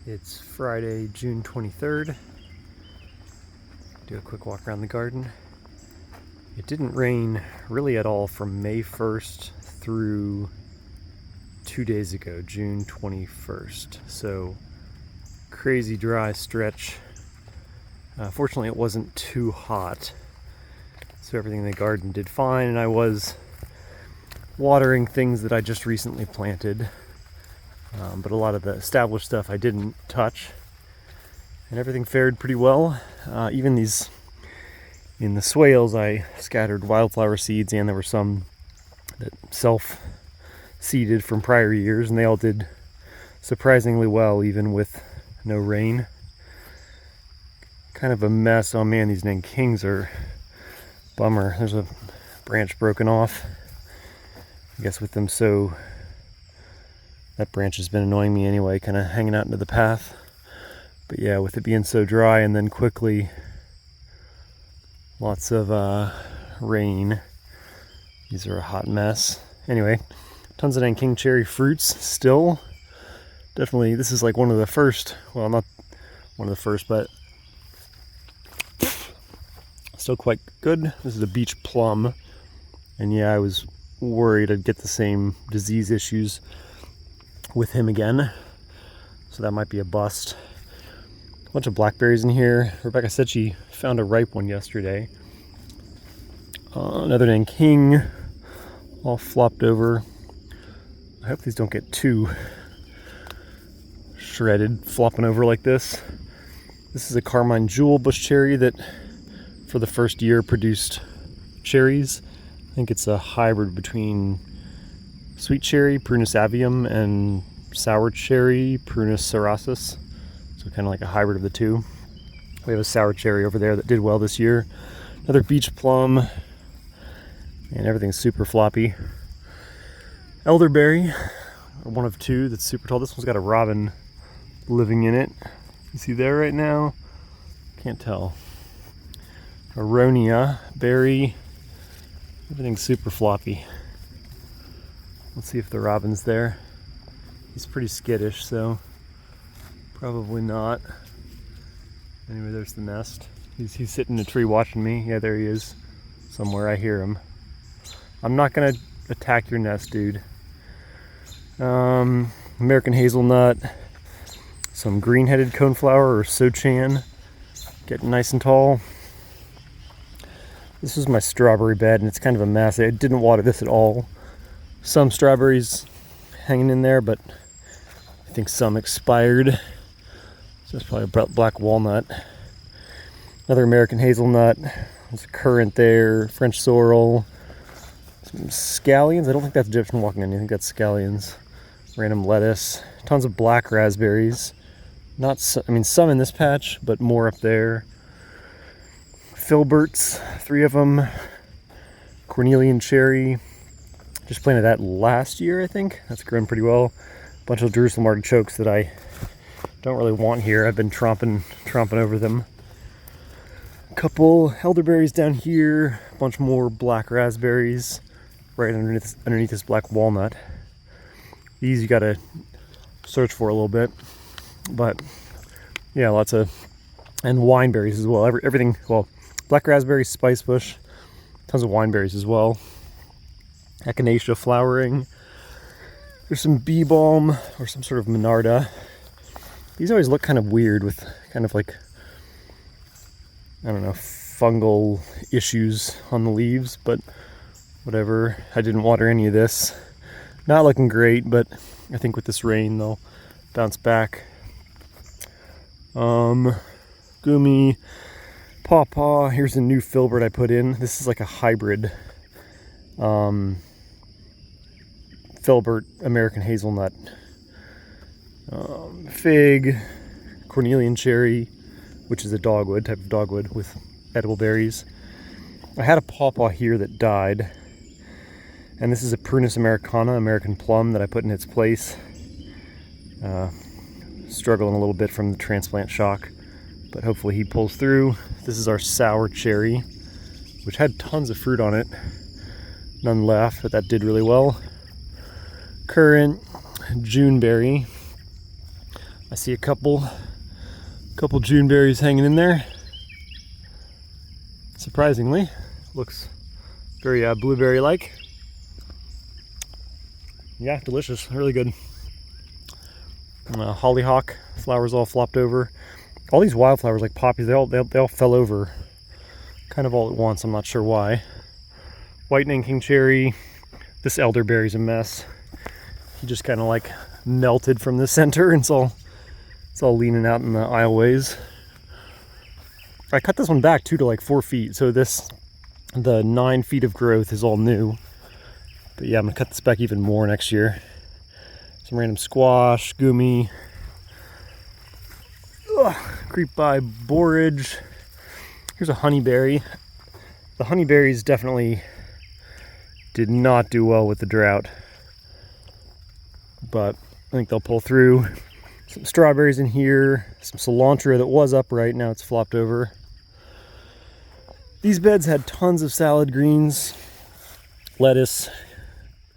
It's Friday, June 23rd. Do a quick walk around the garden. It didn't rain really at all from May 1st through 2 days ago, June 21st. So crazy dry stretch. Fortunately, it wasn't too hot, so everything in the garden did fine, and I was watering things that I just recently planted. But a lot of the established stuff I didn't touch, and everything fared pretty well. Even these, in the swales, I scattered wildflower seeds, and there were some that self-seeded from prior years, and they all did surprisingly well, even with no rain. Kind of a mess. Oh man, these Nankings are bummer. There's a branch broken off. I guess with them so... That branch has been annoying me anyway, kind of hanging out into the path. But yeah, with it being so dry and then quickly lots of rain, these are a hot mess. Anyway, tons of Nanking cherry fruits still. Definitely, this is like one of the first, well, not one of the first, but still quite good. This is a beach plum. And yeah, I was worried I'd get the same disease issues with him again, so that might be a bust. A bunch of blackberries in here. Rebecca said she found a ripe one yesterday. Another Nanking, all flopped over. I hope these don't get too shredded, flopping over like this. This is a Carmine Jewel bush cherry that for the first year produced cherries. I think it's a hybrid between sweet cherry, Prunus avium, and sour cherry, Prunus cerasus. So kind of like a hybrid of the two. We have a sour cherry over there that did well this year. Another beach plum, and everything's super floppy. Elderberry, one of two that's super tall. This one's got a robin living in it. You see there right now? Can't tell. Aronia berry, everything's super floppy. Let's see if the robin's there. He's pretty skittish, so probably not. Anyway, there's the nest. He's sitting in a tree watching me. Yeah, there he is. Somewhere, I hear him. I'm not gonna attack your nest, dude. American hazelnut. Some green-headed coneflower or sochan. Getting nice and tall. This is my strawberry bed, and it's kind of a mess. I didn't water this at all. Some strawberries hanging in there, but I think some expired. So that's probably a black walnut. Another American hazelnut. There's a currant there, French sorrel, some scallions. I don't think that's Egyptian walking onion. I think that's scallions. Random lettuce. Tons of black raspberries. Not so, I mean, some in this patch, but more up there. Filberts, 3 of them. Cornelian cherry. Just planted that last year, I think. That's grown pretty well. A bunch of Jerusalem artichokes that I don't really want here. I've been tromping over them. A couple elderberries down here. A bunch more black raspberries right underneath this black walnut. These you gotta search for a little bit. But yeah, lots of, and wineberries as well. Everything, well, black raspberries, spice bush, tons of wineberries as well. Echinacea flowering. There's some bee balm or some sort of monarda. These always look kind of weird with kind of like, I don't know, fungal issues on the leaves, but whatever. I didn't water any of this. Not looking great, but I think with this rain they'll bounce back. Gumi, pawpaw. Here's a new filbert I put in. This is like a hybrid filbert American hazelnut. Fig, Cornelian cherry, which is a dogwood, type of dogwood with edible berries. I had a pawpaw here that died, and this is a Prunus americana, American plum, that I put in its place. Struggling a little bit from the transplant shock, but hopefully he pulls through. This is our sour cherry, which had tons of fruit on it. None left, but that did really well. Currant, Juneberry. I see a couple June berries hanging in there. Surprisingly, looks very blueberry-like. Yeah, delicious, really good. Hollyhock flowers all flopped over. All these wildflowers like poppies, they all fell over kind of all at once. I'm not sure why. White Nanking cherry. This elderberry's a mess. He just kind of like melted from the center, and it's all leaning out in the aisleways. I cut this one back too to like 4 feet, so the 9 feet of growth is all new. But yeah, I'm gonna cut this back even more next year. Some random squash, gumi, creep by borage. Here's a honeyberry. The honeyberries definitely did not do well with the drought, but I think they'll pull through. Some strawberries in here, some cilantro that was upright, now it's flopped over. These beds had tons of salad greens, lettuce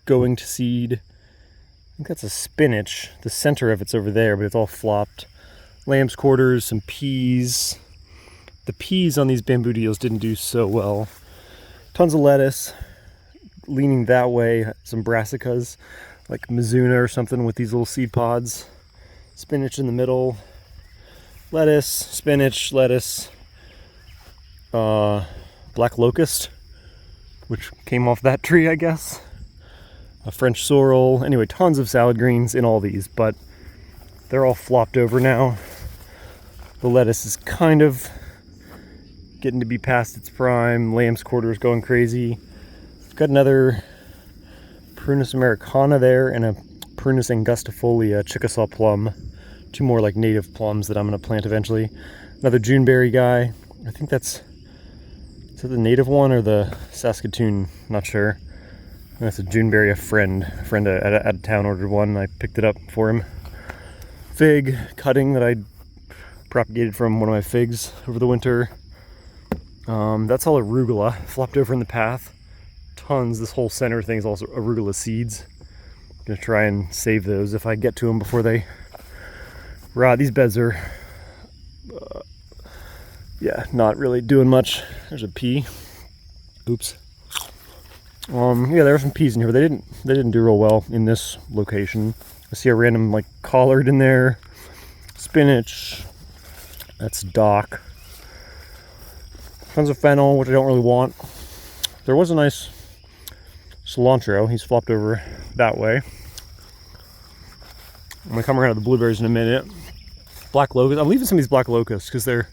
going to seed. I think that's a spinach. The center of it's over there, but it's all flopped. Lamb's quarters, some peas. The peas on these bamboo deals didn't do so well. Tons of lettuce, leaning that way. Some brassicas, like Mizuna or something with these little seed pods. Spinach in the middle. Lettuce, spinach, lettuce. Black locust, which came off that tree, I guess. A French sorrel. Anyway, tons of salad greens in all these, but they're all flopped over now. The lettuce is kind of getting to be past its prime. Lamb's quarter is going crazy. I've got another Prunus americana there and a Prunus angustifolia Chickasaw plum. 2 more like native plums that I'm going to plant eventually. Another Juneberry guy. I think is that the native one or the Saskatoon? Not sure. That's a Juneberry. A friend out of town ordered one, and I picked it up for him. Fig cutting that I propagated from one of my figs over the winter. That's all arugula, flopped over in the path. Tons. This whole center thing is also arugula seeds. I'm gonna try and save those if I get to them before they rot. These beds are, yeah, not really doing much. There's a pea. Oops. Yeah, there are some peas in here, but they didn't do real well in this location. I see a random like collard in there. Spinach. That's dock. Tons of fennel, which I don't really want. There was a nice cilantro. He's flopped over that way. I'm gonna come around to the blueberries in a minute. Black locust. I'm leaving some of these black locusts because they're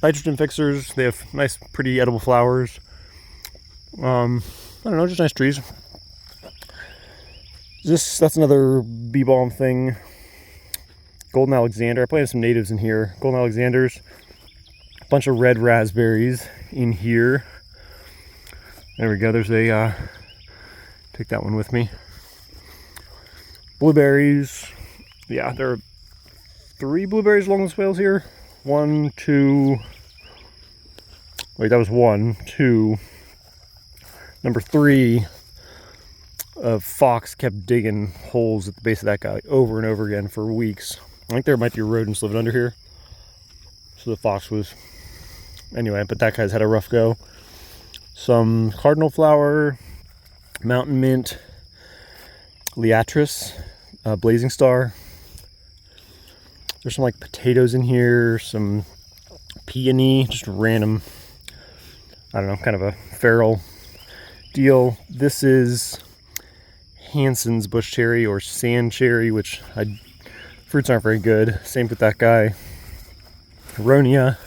nitrogen fixers. They have nice, pretty edible flowers. I don't know, just nice trees. That's another bee balm thing. Golden Alexander. I planted some natives in here. Golden Alexanders. A bunch of red raspberries in here. There we go. There's a, take that one with me. Blueberries. Yeah, there are 3 blueberries along the swales here. 1, 2. Wait, that was 1, 2. Number 3, a fox kept digging holes at the base of that guy over and over again for weeks. I think there might be rodents living under here. So the fox was... Anyway, but that guy's had a rough go. Some cardinal flower, mountain mint, liatris, blazing star. There's some like potatoes in here, some peony, just random, I don't know, kind of a feral deal. This is Hansen's bush cherry or sand cherry, which fruits aren't very good. Same with that guy. Aronia.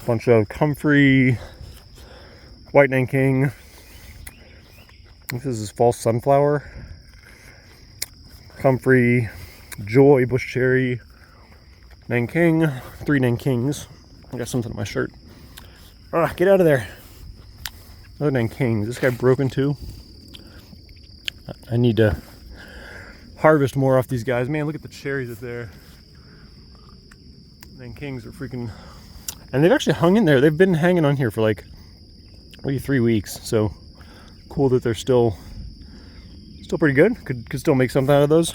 Bunch of comfrey, white Nanking. I think this is false sunflower. Comfrey, joy, bush cherry, Nanking. 3 Nankings. I got something on my shirt. Ah, get out of there. Another Nanking. Is this guy broken too? I need to harvest more off these guys. Man, look at the cherries up there. Nankings are freaking... And they've actually hung in there. They've been hanging on here for like maybe 3 weeks. So cool that they're still pretty good. Could still make something out of those.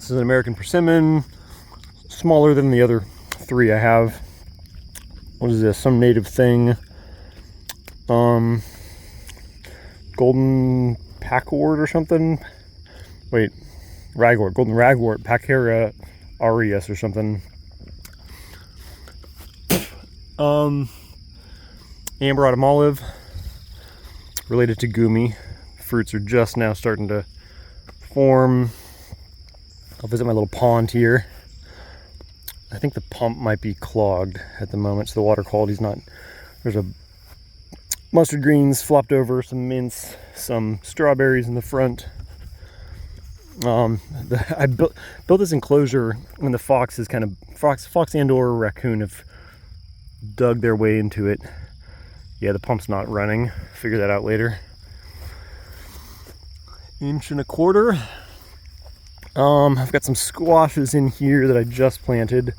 This is an American persimmon, smaller than the other 3 I have. What is this? Some native thing. Golden packwort or something. Wait, ragwort, golden ragwort, Pachyra aureus or something. Amber autumn olive, related to gumi. Fruits are just now starting to form. I'll visit my little pond here. I think the pump might be clogged at the moment, so the water quality's not. There's a mustard greens flopped over, some mints, some strawberries in the front. I built this enclosure when the foxes fox and or raccoon have dug their way into it. Yeah, the pump's not running. Figure that out later. 1.25 inches. I've got some squashes in here that I just planted.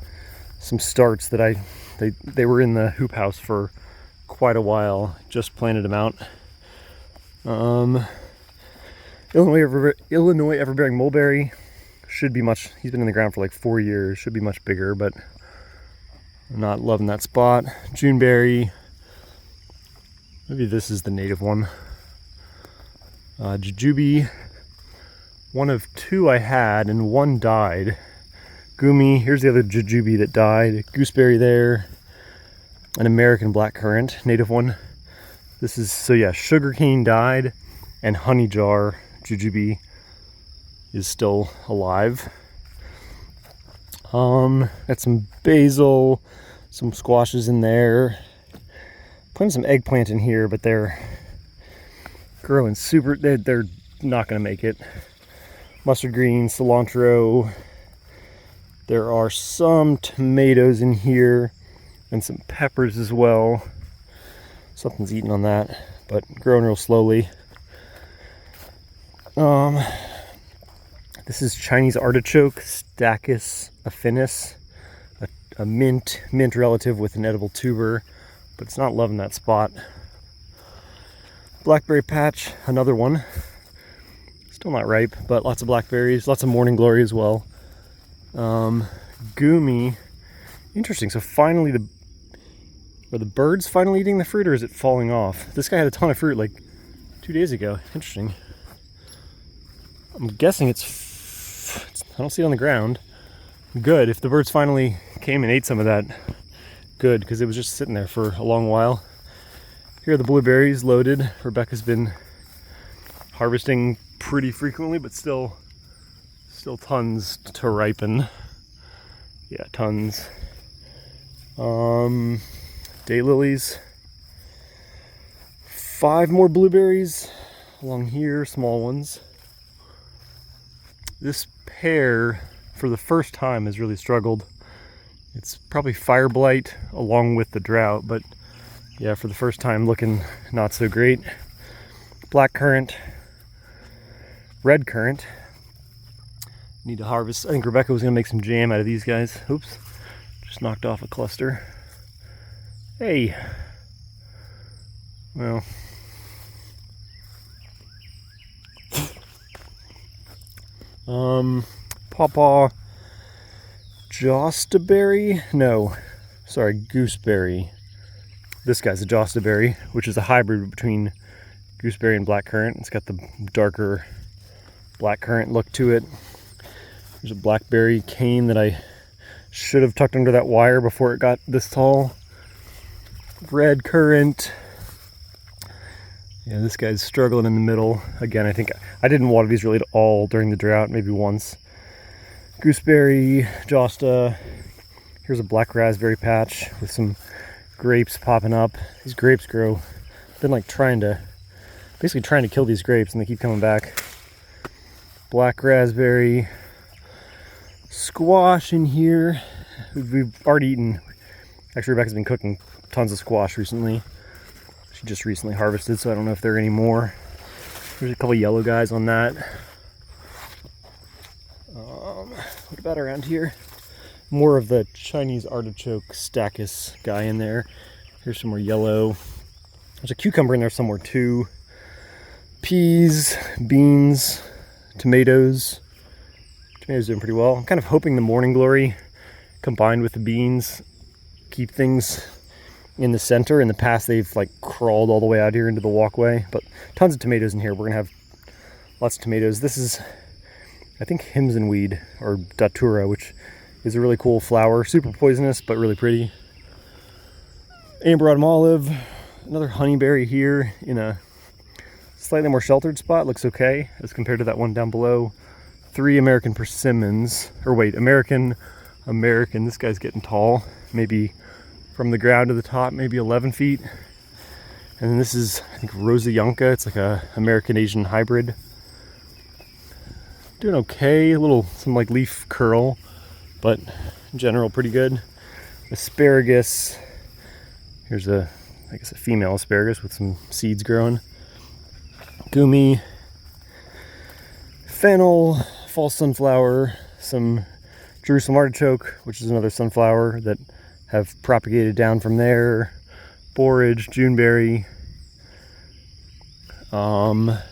Some starts that they were in the hoop house for quite a while. Just planted them out. Illinois everbearing mulberry should be much. He's been in the ground for like 4 years. Should be much bigger, but I'm not loving that spot. Juneberry. Maybe this is the native one. Jujube. 1 of 2 I had, and 1 died. Gumi, here's the other jujube that died. Gooseberry there. An American blackcurrant, native one. This is, so yeah, sugarcane died, and honey jar jujube is still alive. Got some basil, some squashes in there. Putting some eggplant in here, but they're growing they're not gonna make it. Mustard greens, cilantro. There are some tomatoes in here and some peppers as well. Something's eating on that, but growing real slowly. This is Chinese artichoke, Stachys affinis, a mint relative with an edible tuber, but it's not loving that spot. Blackberry patch, another one. Still not ripe, but lots of blackberries, lots of morning glory as well. Gumi, interesting. So finally, are the birds finally eating the fruit, or is it falling off? This guy had a ton of fruit like 2 days ago. Interesting. I'm guessing I don't see it on the ground. Good. If the birds finally came and ate some of that, good, because it was just sitting there for a long while. Here are the blueberries loaded. Rebecca's been harvesting pretty frequently, but still tons to ripen. Yeah, tons. Daylilies. 5 more blueberries along here, small ones. This pear, for the first time, has really struggled. It's probably fire blight along with the drought, but yeah, for the first time, looking not so great. Blackcurrant, red currant. Need to harvest. I think Rebecca was gonna make some jam out of these guys. Oops, just knocked off a cluster. Hey, well, pawpaw, jostaberry. No, sorry, gooseberry. This guy's a jostaberry, which is a hybrid between gooseberry and blackcurrant. It's got the darker blackcurrant look to it. There's a blackberry cane that I should have tucked under that wire before it got this tall. Red currant. Yeah, this guy's struggling in the middle. Again, I think I didn't water these really at all during the drought, maybe once. Gooseberry, josta. Here's a black raspberry patch with some grapes popping up. These grapes grow. I've been like basically trying to kill these grapes, and they keep coming back. Black raspberry. Squash in here. We've already eaten. Actually, Rebecca's been cooking tons of squash recently. She just recently harvested, so I don't know if there are any more. There's a couple yellow guys on that. What about around here? More of the Chinese artichoke Stachys guy in there. Here's some more yellow. There's a cucumber in there somewhere too. Peas, beans, tomatoes. Tomatoes doing pretty well. I'm kind of hoping the morning glory combined with the beans keep things in the center. In the past, they've like crawled all the way out here into the walkway, but tons of tomatoes in here. We're gonna have lots of tomatoes. This is, I think, Himson weed or datura, which is a really cool flower. Super poisonous, but really pretty. Amber autumn olive, another honeyberry here in a slightly more sheltered spot. Looks okay as compared to that one down below. 3 American persimmons, or wait, American, this guy's getting tall. Maybe from the ground to the top, maybe 11 feet. And then this is, I think, Rosa Yonka. It's like a American-Asian hybrid. Doing okay, some like leaf curl, but in general pretty good. Asparagus, here's I guess a female asparagus with some seeds growing. Gumi, fennel, false sunflower, some Jerusalem artichoke, which is another sunflower that have propagated down from there. Borage, Juneberry. I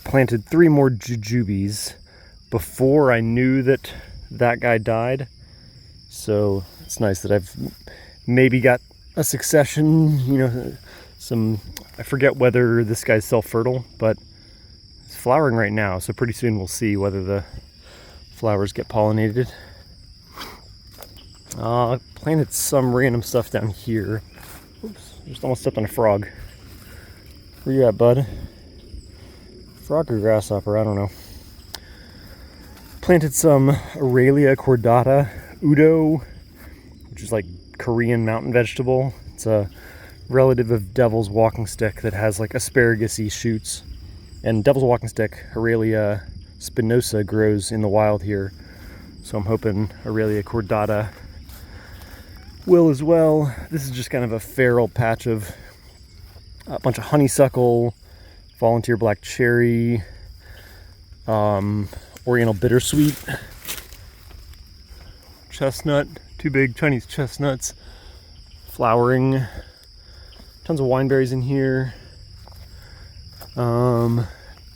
planted 3 more jujubes before I knew that guy died. So it's nice that I've maybe got a succession, you know, I forget whether this guy's self-fertile, but it's flowering right now. So pretty soon we'll see whether the flowers get pollinated. I planted some random stuff down here. Oops, just almost stepped on a frog. Where you at, bud? Frog or grasshopper, I don't know. Planted some Aurelia cordata udo, which is like Korean mountain vegetable. It's a relative of devil's walking stick that has like asparagus-y shoots. And devil's walking stick, Aurelia spinosa, grows in the wild here. So I'm hoping Aurelia cordata will as well. This is just kind of a feral patch of a bunch of honeysuckle, volunteer black cherry, oriental bittersweet, chestnut, 2 big Chinese chestnuts, flowering, tons of wineberries in here,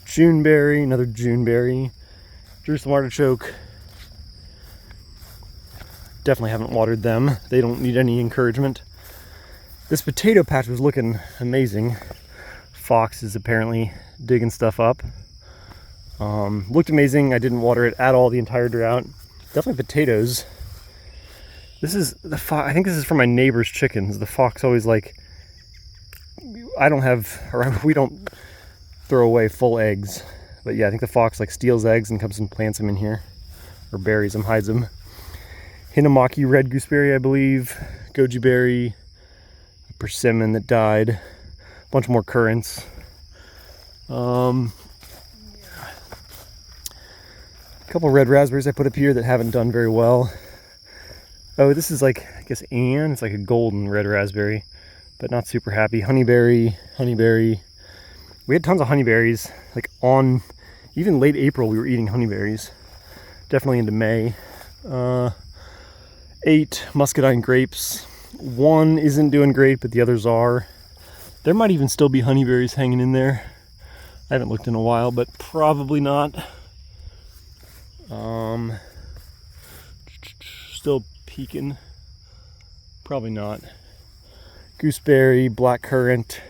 Juneberry, another Juneberry, Jerusalem artichoke. Definitely haven't watered them. They don't need any encouragement. This potato patch was looking amazing. Fox is apparently digging stuff up. Looked amazing. I didn't water it at all the entire drought. Definitely potatoes. This is the fox. I think this is for my neighbor's chickens. The fox always like, we don't throw away full eggs. But yeah, I think the fox like steals eggs and comes and plants them in here. Or buries them, hides them. Hinamaki red gooseberry, I believe. Goji berry. A persimmon that died. A bunch more currants. A couple red raspberries I put up here that haven't done very well. Oh, this is like, I guess Anne. It's like a golden red raspberry, but not super happy. Honeyberry. We had tons of honeyberries. Like on even late April, we were eating honeyberries. Definitely into May. 8 muscadine grapes. 1 isn't doing great, but the others are. There might even still be honeyberries hanging in there. I haven't looked in a while, but probably not. Still peeking. Probably not. Gooseberry, blackcurrant.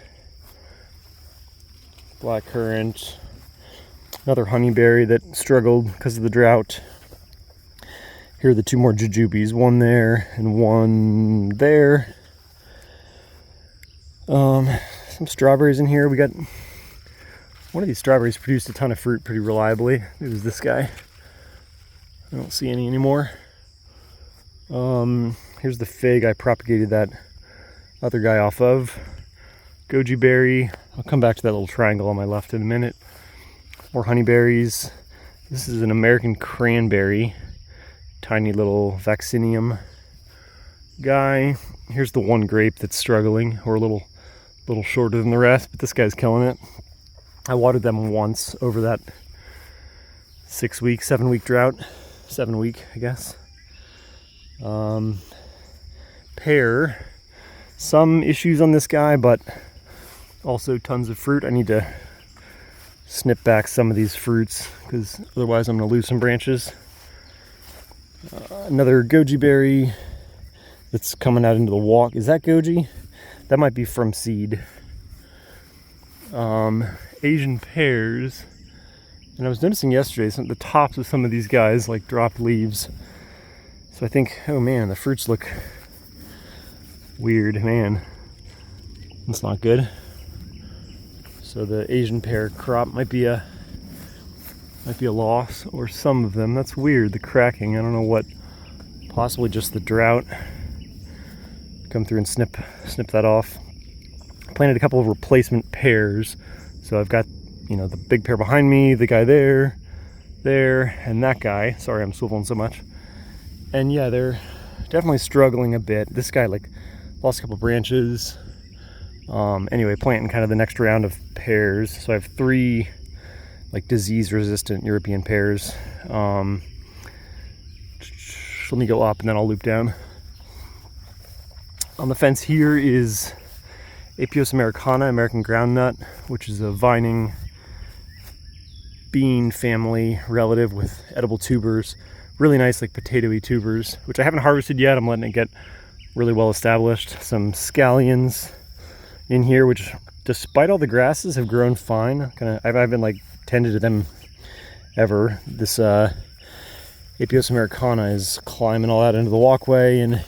Another honeyberry that struggled because of the drought. Here are the 2 more jujubes, 1 there and 1 there. Some strawberries in here. We got one of these strawberries produced a ton of fruit pretty reliably. It was this guy. I don't see any anymore. Here's the fig I propagated that other guy off of. Goji berry. I'll come back to that little triangle on my left in a minute. More honeyberries. This is an American cranberry. Tiny little vaccinium guy. Here's the 1 grape that's struggling, or a little shorter than the rest, but this guy's killing it. I watered them once over that 7-week drought. 7 week, I guess. Pear. Some issues on this guy, but also tons of fruit. I need to snip back some of these fruits because otherwise I'm going to lose some branches. Another goji berry that's coming out into the walk. Is that goji? That might be from seed. Asian pears. And I was noticing yesterday some the tops of some of these guys like dropped leaves. So I think, oh man, the fruits look weird, man. That's not good. So the Asian pear crop might be a loss, or some of them. That's weird, the cracking. I don't know what, possibly just the drought. Come through and snip that off. Planted a couple of replacement pears. So I've got, you know, the big pear behind me, the guy there, and that guy. Sorry, I'm swiveling so much. And yeah, they're definitely struggling a bit. This guy like lost a couple branches. Anyway, planting kind of the next round of pears. So I have 3 like disease-resistant European pears. Let me go up and then I'll loop down. On the fence here is Apios americana, American groundnut, which is a vining bean family relative with edible tubers. Really nice, like potatoey tubers, which I haven't harvested yet. I'm letting it get really well established. Some scallions in here, which despite all the grasses have grown fine. I haven't like tended to them ever. This Apios americana is climbing all out into the walkway, and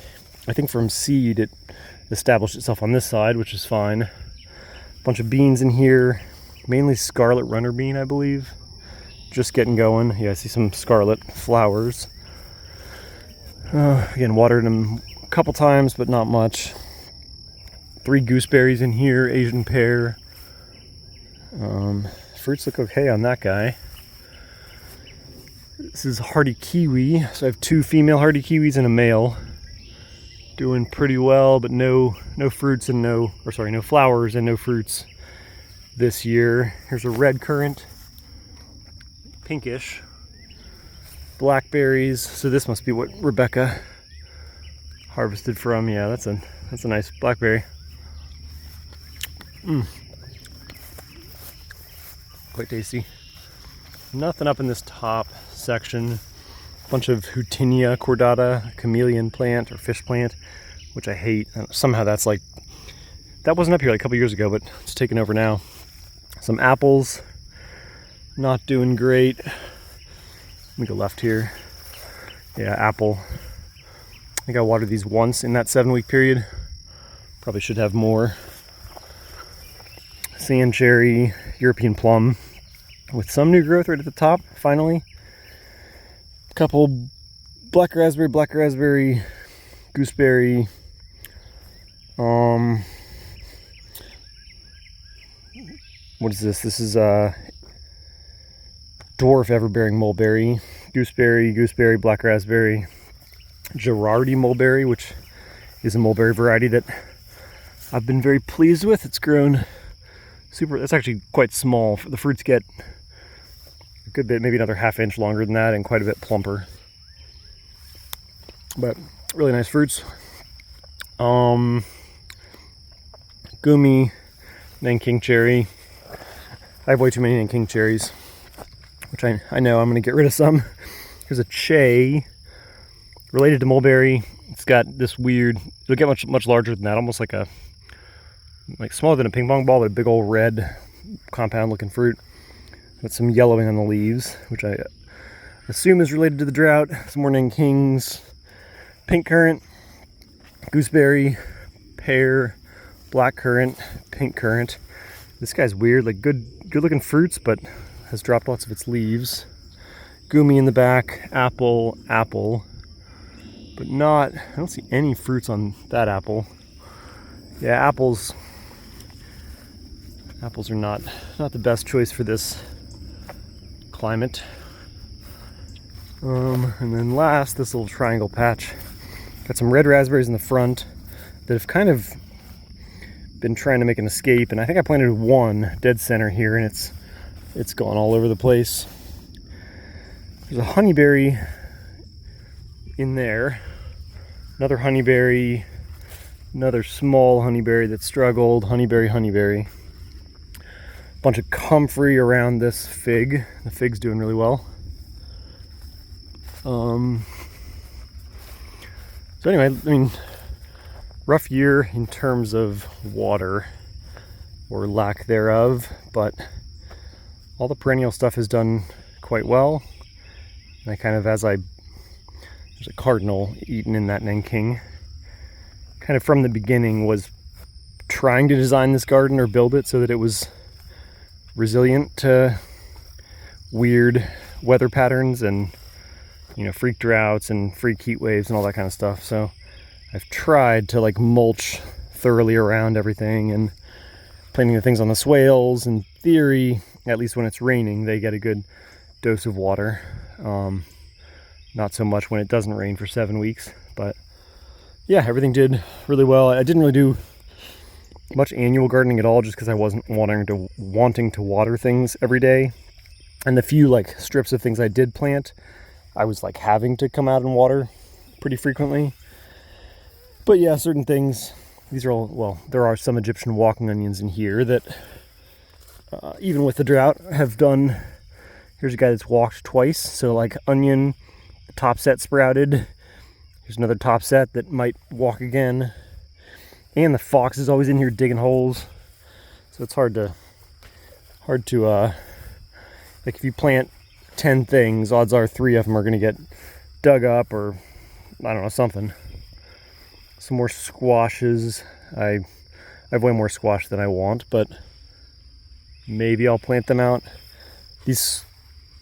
I think from seed it established itself on this side, which is fine. A bunch of beans in here, mainly scarlet runner bean, I believe. Just getting going. Yeah, I see some scarlet flowers. Again, watered them a couple times, but not much. 3 gooseberries in here, Asian pear. Fruits look okay on that guy. This is hardy kiwi. So I have 2 female hardy kiwis and a male. Doing pretty well, but no fruits and no flowers and no fruits this year. Here's a red currant, pinkish. Blackberries. So this must be what Rebecca harvested from. Yeah, that's a nice blackberry. Quite tasty. Nothing up in this top section. Bunch of Hutinia cordata, chameleon plant or fish plant, which I hate. Somehow that's like, that wasn't up here like a couple years ago, but it's taken over now. Some apples, not doing great. Let me go left here. Yeah, apple. I think I watered these once in that 7-week period. Probably should have more. Sand cherry, European plum, with some new growth right at the top, finally. Couple black raspberry, gooseberry. What is this? This is dwarf ever-bearing mulberry, gooseberry, black raspberry, Girardi mulberry, which is a mulberry variety that I've been very pleased with. It's grown super. It's actually quite small. The fruits get a good bit, maybe another ½ inch longer than that, and quite a bit plumper. But really nice fruits. Gumi, Nanking cherry. I have way too many Nanking cherries, which I know I'm going to get rid of some. Here's a Che, related to mulberry. It's got this weird, it'll get much larger than that, almost like smaller than a ping pong ball, but a big old red compound looking fruit with some yellowing on the leaves, which I assume is related to the drought. Some more Nankings, pink currant, gooseberry, pear, black currant, pink currant. This guy's weird, like good looking fruits, but has dropped lots of its leaves. Gumi in the back, apple, but not, I don't see any fruits on that apple. Yeah, apples are not the best choice for this climate. And then last, this little triangle patch. Got some red raspberries in the front that have kind of been trying to make an escape, and I think I planted one dead center here, and it's gone all over the place. There's a honeyberry in there, another honeyberry, another small honeyberry that struggled, honeyberry. bunch of comfrey around this fig. The fig's doing really well. So anyway, I mean, rough year in terms of water, or lack thereof, but all the perennial stuff has done quite well. And I kind of, there's a cardinal eaten in that Nanking, kind of from the beginning was trying to design this garden or build it so that it was resilient to weird weather patterns and, you know, freak droughts and freak heat waves and all that kind of stuff. So I've tried to like mulch thoroughly around everything and planting the things on the swales. In theory, at least when it's raining, they get a good dose of water. Not so much when it doesn't rain for 7 weeks, but yeah, everything did really well. I didn't really do much annual gardening at all, just because I wasn't wanting to water things every day. And the few like strips of things I did plant, I was like having to come out and water pretty frequently. But yeah, certain things, these are all, well, there are some Egyptian walking onions in here that even with the drought have done. Here's a guy that's walked twice, so like onion, the top set sprouted. Here's another top set that might walk again. And the fox is always in here digging holes. So it's hard to like if you plant 10 things, odds are 3 of them are gonna get dug up, or I don't know, something. Some more squashes. I have way more squash than I want, but maybe I'll plant them out. These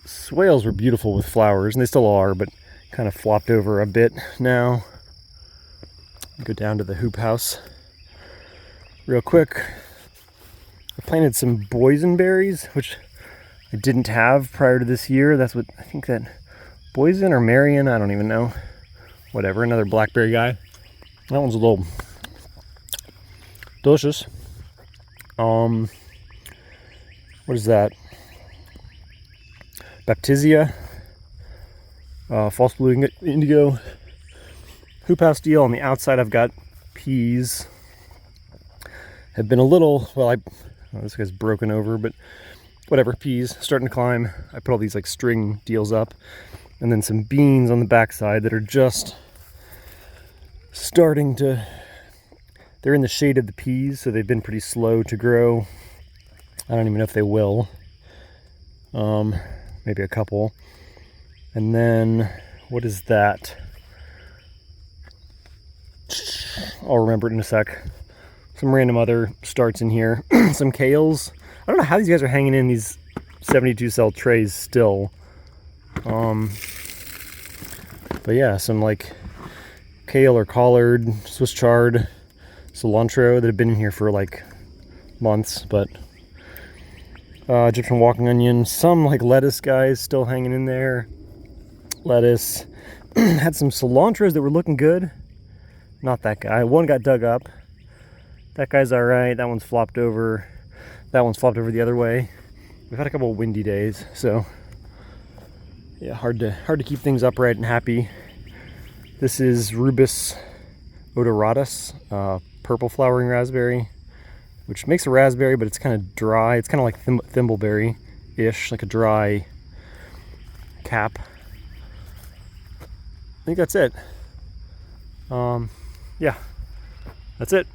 swales were beautiful with flowers, and they still are, but kind of flopped over a bit now. Go down to the hoop house real quick. I planted some boysenberries, which I didn't have prior to this year. That's what I think, that boysen or Marion, I don't even know. Whatever, another blackberry guy. That one's a little delicious. What is that? Baptisia, false blue indigo, hoop house deal. On the outside, I've got peas. Have been a little, well, this guy's broken over, but whatever, peas starting to climb. I put all these like string deals up, and then some beans on the backside that are just starting to, they're in the shade of the peas, so they've been pretty slow to grow. I don't even know if they will. Maybe a couple. And then, what is that? I'll remember it in a sec. Some random other starts in here. Some kales. I don't know how these guys are hanging in these 72 cell trays still. But yeah, some like kale or collard, Swiss chard, cilantro that have been in here for like months, but Egyptian walking onion, some like lettuce guys still hanging in there. Lettuce. Had some cilantros that were looking good. Not that guy. One got dug up. That guy's all right. That one's flopped over. That one's flopped over the other way. We've had a couple of windy days, so yeah, hard to keep things upright and happy. This is Rubus odoratus, purple flowering raspberry, which makes a raspberry, but it's kind of dry. It's kind of like thimbleberry-ish, like a dry cap. I think that's it. Yeah, that's it.